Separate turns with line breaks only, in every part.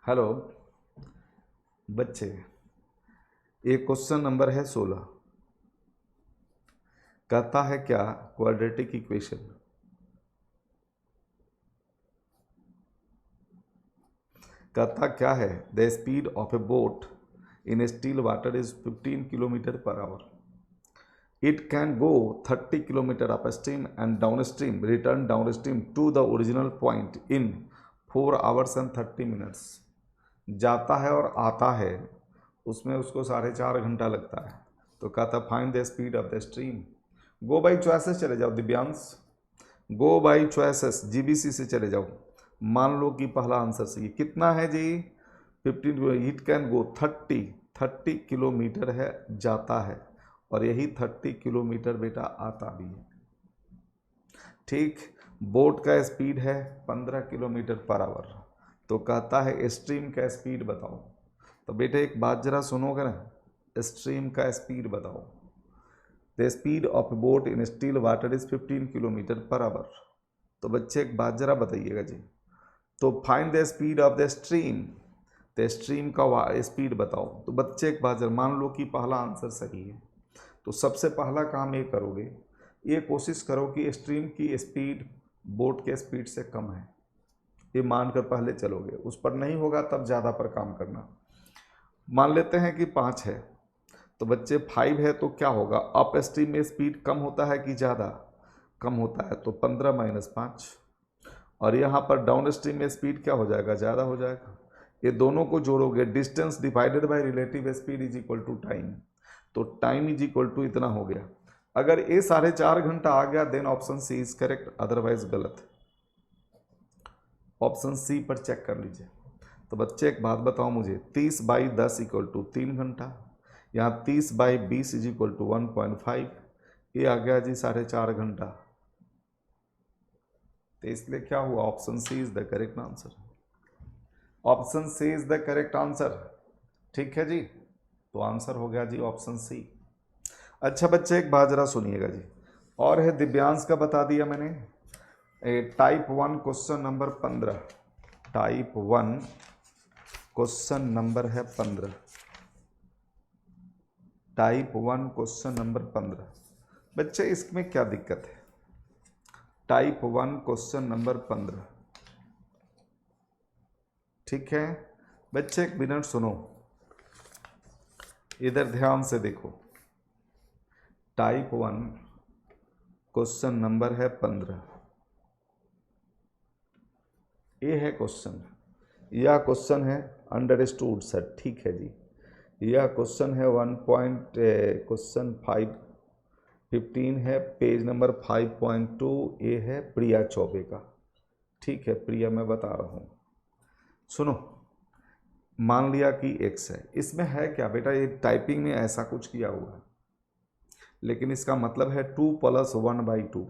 Hello बच्चे, एक question number है 16। कहता है क्या? क्वाड्रेटिक इक्वेशन कहता क्या है? The speed of a boat in still water is 15 kilometre per hour. It can go 30 kilometre upstream and downstream, return downstream to the original point in 4 hours and 30 minutes. जाता है और आता है, उसमें उसको 4.5 घंटा लगता है। तो कहता find the speed of the stream. Go by choices चले जाओ Divyansh, go by choices, GBC से चले जाओ। मान लो कि पहला आंसर सही है। कितना है जी? 15। इट कैन गो 30 किलोमीटर है जाता है, और यही 30 किलोमीटर बेटा आता भी है। ठीक, बोट का स्पीड है 15 किलोमीटर पर आवर। तो कहता है स्ट्रीम का स्पीड बताओ। तो बेटे एक बात जरा सुनोगे ना, स्ट्रीम का स्पीड बताओ। The speed of boat in still water is 15 kilometre per our. तो बच्चे एक बात जरा बताइएगा जी, तो find the speed of the stream, the stream का स्पीड बताओ। तो बच्चे एक बात जरा, मान लो कि पहला आंसर सही है, तो सबसे पहला काम ये करोगे, ये कोशिश करो कि स्ट्रीम की स्पीड बोट के स्पीड से कम है, ये मानकर पहले चलोगे। उस पर नहीं होगा तब ज़्यादा पर काम करना। मान लेते हैं कि 5 है, तो बच्चे 5 है तो क्या होगा? अप स्ट्रीम में स्पीड कम होता है कि ज़्यादा? कम होता है, तो 15 - 5। और यहाँ पर डाउन स्ट्रीम में स्पीड क्या हो जाएगा? ज़्यादा हो जाएगा। ये दोनों को जोड़ोगे, distance divided by relative speed is equal to time. तो टाइम इज इक्वल टू इतना हो गया। अगर ये 4.5 घंटा आ गया then option C is correct, otherwise गलत। ऑप्शन सी पर चेक कर लीजिए। तो बच्चे एक बात बताओ मुझे, 30/10 इक्वल टू 3 घंटा, यहाँ 30/20 इज इक्वल टू 1.5, ये आ गया जी 4.5 घंटा। तो इसलिए क्या हुआ? Option C is the correct answer. Option C is the correct answer. ठीक है जी, तो आंसर हो गया जी ऑप्शन सी। अच्छा बच्चे एक बात जरा सुनिएगा जी, और है दिव्यांश का बता दिया मैंने। Type 1 question number 15, type 1 question number है 15, टाइप 1 क्वेश्चन नंबर 15। बच्चे इसमें क्या दिक्कत है? टाइप 1 क्वेश्चन नंबर 15, ठीक है बच्चे एक मिनट सुनो, इधर ध्यान से देखो। टाइप 1 क्वेश्चन नंबर है 15, ये है क्वेश्चन। यह क्वेश्चन है अंडरस्टूड सर, ठीक है जी। यह क्वेश्चन है 1. क्वेश्चन 15 है, पेज नंबर 5.2। ये है प्रिया चौबे का। ठीक है प्रिया, मैं बता रहा हूँ, सुनो। मान लिया कि x है, इसमें है क्या बेटा? ये टाइपिंग में ऐसा कुछ किया हुआ है, लेकिन इसका मतलब है 2 + 1/2।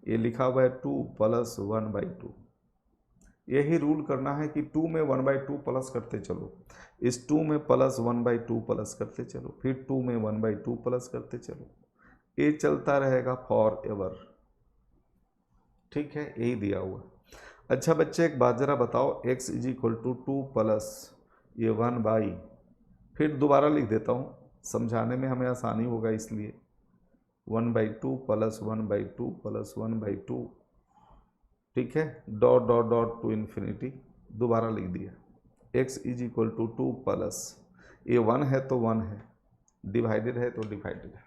ये लिखा हुआ है 2 + 1/2। यही रूल करना है कि 2 में 1/2 प्लस करते चलो, इस 2 में प्लस 1/2 प्लस करते चलो, फिर 2 में 1/2 प्लस करते चलो। ये चलता रहेगा फॉर एवर। ठीक है, यही दिया हुआ। अच्छा बच्चे एक बात जरा बताओ, x is equal to 2 plus ये 1/, फिर दोबारा लिख देता हूँ, समझाने में हमें आसानी होगा इसलिए। 1/2 प्लस 1/2 प्लस 1/2, ठीक है, dot dot dot to infinity, दोबारा लिख दिया। x is equal to 2 plus ये 1 है तो 1 है, डिवाइडेड है तो डिवाइडेड है।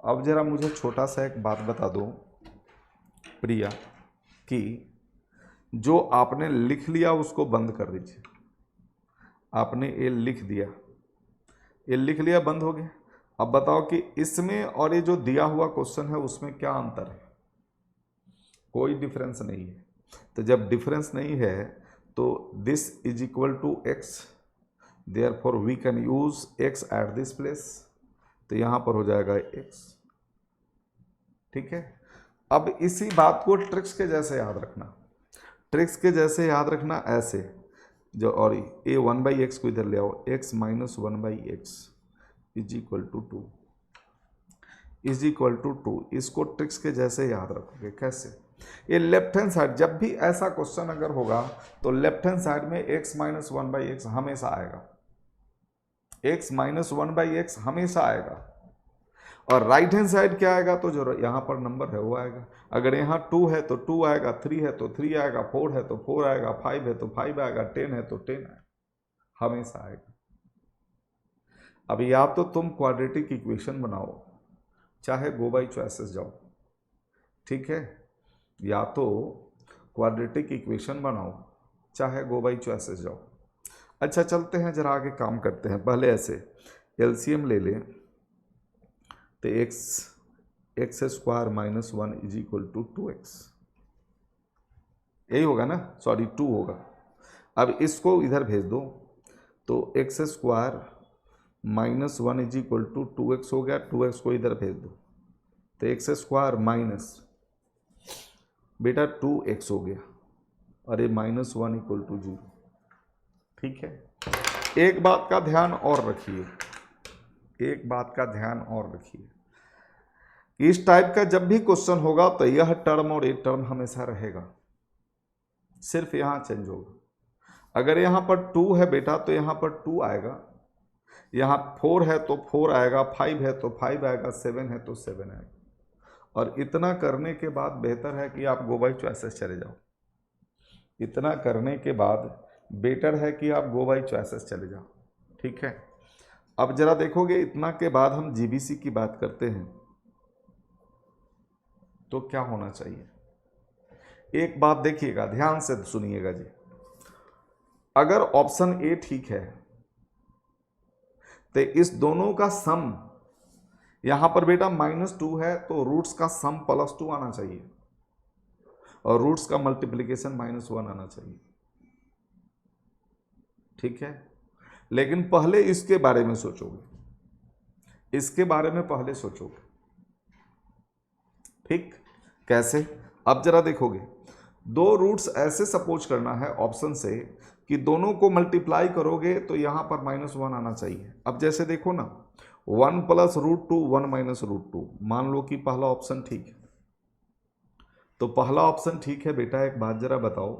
अब जरा मुझे छोटा सा एक बात बता दो प्रिया, कि जो आपने लिख लिया उसको बंद कर दीजिए। आपने ये लिख दिया, ये लिख लिया, बंद हो गया। अब बताओ कि इसमें और ये जो दिया हुआ क्वेश्चन है उसमें क्या अंतर है? कोई डिफरेंस नहीं है। तो जब डिफरेंस नहीं है तो this is equal to x, therefore we can use x at this place. तो यहां पर हो जाएगा x। ठीक है, अब इसी बात को ट्रिक्स के जैसे याद रखना, ट्रिक्स के जैसे याद रखना ऐसे, जो और ये 1/x को इधर ले आओ, x - 1/x is equal to 2, is equal to 2। इसको ट्रिक्स के जैसे याद रखोगे। कैसे? ये लेफ्ट हैंड साइड, जब भी ऐसा क्वेश्चन अगर होगा तो लेफ्ट हैंड साइड में x माइनस 1/x हमेशा आएगा, x माइनस 1/x हमेशा आएगा। और राइट हैंड साइड क्या आएगा, तो जो यहाँ पर नंबर है वो आएगा। अगर यहाँ 2 है तो 2 आएगा, 3 है तो 3 आएगा, 4 है तो 4 आएगा, 5 है तो 5 आएगा, 10 है तो 10 आएगा, हमेशा आएगा। अब या तो तुम क्वाड्रेटिक इक्वेशन बनाओ, चाहे गो बाई चॉइसेस जाओ, ठीक है, या तो क्वाड्रेटिक इक्वेशन बनाओ चाहे गो बाई चॉइसेस जाओ। अच्छा चलते हैं जरा आगे काम करते हैं। पहले ऐसे एलसीएम ले लें तो x square minus 1 is equal to 2x, यही होगा ना, सॉरी 2 होगा। अब इसको इधर भेज दो तो x square minus 1 is equal to 2x हो गया, 2x को इधर भेज दो तो एक्स स्क्वायर माइनस बेटा 2x हो गया, और ये माइनस 1 इक्वल टू 0, ठीक है। एक बात का ध्यान और रखिए, एक बात का ध्यान और रखिए, इस टाइप का जब भी क्वेश्चन होगा तो यह टर्म और ये टर्म हमेशा रहेगा, सिर्फ यहां चेंज होगा। अगर यहां पर 2 है बेटा तो यहां पर 2 आएगा, यहां 4 है तो 4 आएगा, 5 है तो 5 आएगा, 7 है तो 7 आएगा। और इतना करने के बाद बेहतर है कि आप गो बाई चॉइसेस चले जाओ, इतना करने के बाद बेटर है कि आप गो बाई चॉइसेस चले जाओ, ठीक है। अब जरा देखोगे, इतना के बाद हम जीबीसी की बात करते हैं तो क्या होना चाहिए। एक बात देखिएगा, ध्यान से सुनिएगा जी, अगर ऑप्शन ए ठीक है तो इस दोनों का सम, यहां पर बेटा -2 है तो रूट्स का सम +2 आना चाहिए, और रूट्स का मल्टीप्लिकेशन -1 आना चाहिए, ठीक है। लेकिन पहले इसके बारे में सोचोगे, इसके बारे में पहले सोचोगे, ठीक। कैसे, अब जरा देखोगे, दो रूट्स ऐसे सपोज करना है ऑप्शन से कि दोनों को मल्टीप्लाई करोगे तो यहां पर -1 आना चाहिए। अब जैसे देखो ना, 1 + √2 1 - √2, मान लो कि पहला ऑप्शन ठीक है, तो पहला ऑप्शन ठीक है बेटा। एक बात जरा बताओ,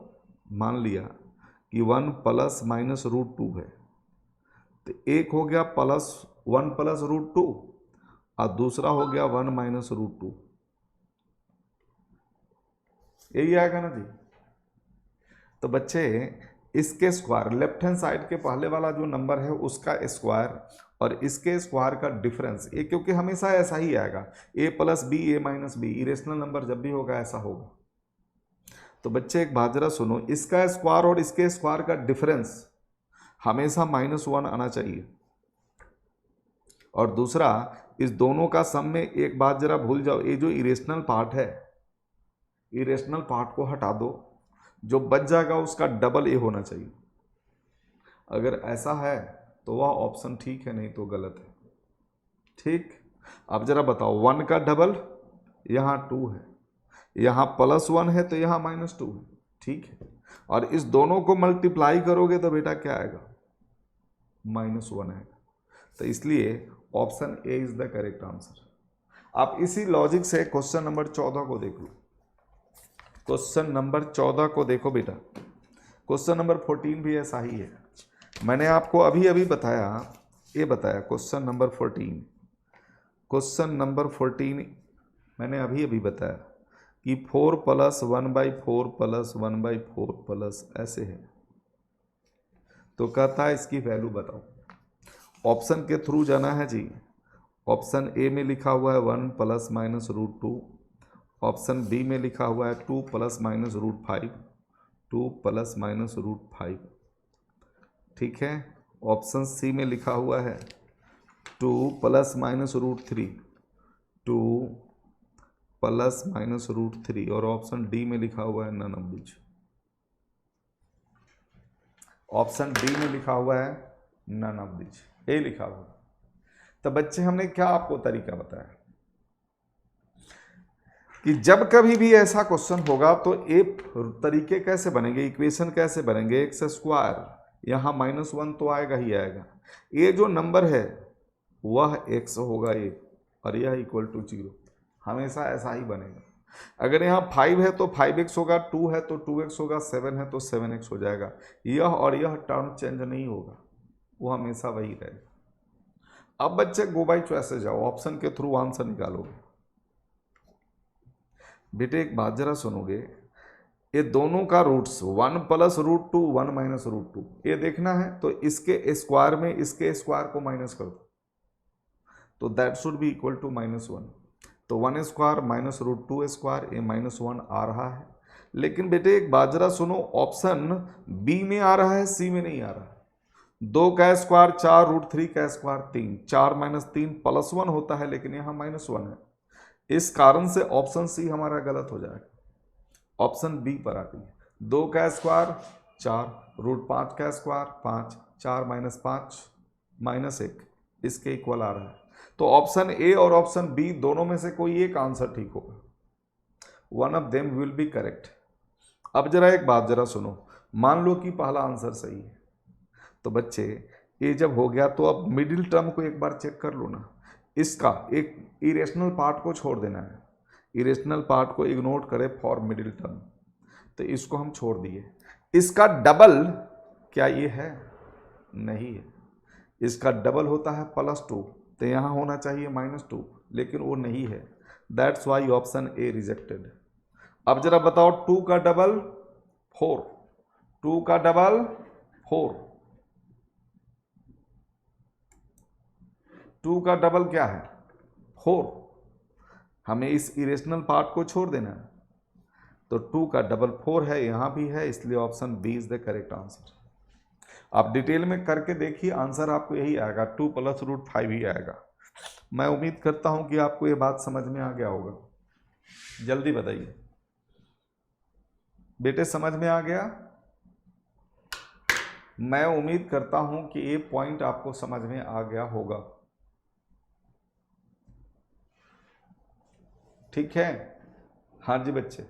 मान लिया कि 1 ± √2 है, तो एक हो गया +1 + √2 और दूसरा हो गया 1 - √2, यही आएगा ना जी। तो बच्चे इसके स्क्वायर, लेफ्ट हैंड साइड के पहले वाला जो नंबर है उसका स्क्वायर और इसके स्क्वायर का डिफरेंस, ये क्योंकि हमेशा ऐसा ही आएगा, a + b a - b, irrational number जब भी होगा ऐसा होगा। तो बच्चे एक बात जरा सुनो, इसका स्क्वायर और इसके स्क्वायर का डिफरेंस हमेशा -1 आना चाहिए। और दूसरा, इस दोनों का सम में एक बात जरा भूल जाओ, ये जो इरेशनल पार्ट है, इरेशनल पार्ट को हटा दो, जो बच जाएगा उसका डबल ए होना चाहिए। अगर ऐसा है तो वह ऑप्शन ठीक है, नहीं तो गलत है, ठीक। अब जरा बताओ, 1 का डबल यहाँ 2 है, यहाँ +1 है तो यहाँ -2 है, ठीक है। और इस दोनों को मल्टीप्लाई करोगे तो बेटा क्या आएगा, -1 आएगा। तो इसलिए option A is the correct answer. आप इसी लॉजिक से क्वेश्चन नंबर 14 को देख लो, क्वेश्चन नंबर 14 को देखो बेटा। क्वेश्चन नंबर 14 भी ऐसा ही है, मैंने आपको अभी अभी बताया, ये बताया क्वेश्चन नंबर 14, क्वेश्चन नंबर 14 मैंने अभी अभी बताया कि 4 + 1/4 + 1/4 प्लस ऐसे है, तो कहता है इसकी वैल्यू बताओ। ऑप्शन के थ्रू जाना है जी। ऑप्शन ए में लिखा हुआ है 1 ± √2, ऑप्शन बी में लिखा हुआ है 2 ± √5, 2 ± √5, ठीक है। ऑप्शन सी में लिखा हुआ है 2 ± √3, 2 ± √3, और ऑप्शन डी में लिखा हुआ है none of this. Option D में लिखा हुआ है नन ऑफ दिस, ये लिखा हुआ। तो बच्चे हमने क्या आपको तरीका बताया कि जब कभी भी ऐसा क्वेश्चन होगा तो एक तरीके कैसे बनेंगे, इक्वेशन कैसे बनेंगे, x², यहाँ -1 तो आएगा ही आएगा, ये जो नंबर है वह x होगा ये, और यह = 0, हमेशा ऐसा ही बनेगा। अगर यहाँ 5 है तो 5x होगा, 2 है तो 2x होगा, 7 है तो 7x हो जाएगा। यह और यह टर्म चेंज नहीं होगा, वो हमेशा वही रहेगा। अब बच्चे गो बाई चॉइस से जाओ, ऑप्शन के थ्रू आंसर निकालोगे। बेटे एक बात जरा सुनोगे, ये दोनों का roots 1 plus root 2 1 minus root 2 ये देखना है, तो इसके स्क्वायर में इसके स्क्वायर को माइनस कर दो, तो that should be equal to -1। तो 1 स्क्वायर माइनस रूट 2 स्क्वायर, ये -1 आ रहा है। लेकिन बेटे एक बात जरा सुनो, ऑप्शन बी में आ रहा है, सी में नहीं आ रहा है। 2 का स्क्वायर 4, रूट 3 का स्क्वायर 3, 4 माइनस 3 प्लस 1 होता है, लेकिन यहाँ -1 है। इस कारण से ऑप्शन सी हमारा गलत हो जाएगा, ऑप्शन बी पर आती है। 2 का स्क्वायर 4, रूट 5 का स्क्वायर 5, 4 माइनस 5 -1 इसके इक्वल आ रहा है। तो ऑप्शन ए और ऑप्शन बी दोनों में से कोई एक आंसर ठीक होगा, one of them will be correct. अब जरा एक बात जरा सुनो, मान लो कि पहला आंसर सही है, तो बच्चे ये जब हो गया तो अब मिडिल टर्म को एक बार चेक कर लो ना। इसका एक इरेशनल पार्ट को छोड़ देना है, इरेशनल पार्ट को इग्नोर करें फॉर मिडिल टर्म, तो इसको हम छोड़ दिए। इसका डबल क्या ये है? नहीं है। इसका डबल होता है +2, तो यहाँ होना चाहिए -2, लेकिन वो नहीं है, that's why option A rejected. अब जरा बताओ 2 का डबल 4, 2 का डबल 4, 2 का डबल क्या है? 4। हमें इस इरेशनल पार्ट को छोड़ देना है, तो 2 का डबल 4 है, यहाँ भी है, इसलिए option B is the correct answer. आप डिटेल में करके देखिए, आंसर आपको यही आएगा, 2 प्लस रूट 5 ही आएगा। मैं उम्मीद करता हूं कि आपको ये बात समझ में आ गया होगा। जल्दी बताइए बेटे, समझ में आ गया? मैं उम्मीद करता हूं कि ये पॉइंट आपको समझ में आ गया होगा। ठीक है, हाँ जी बच्चे।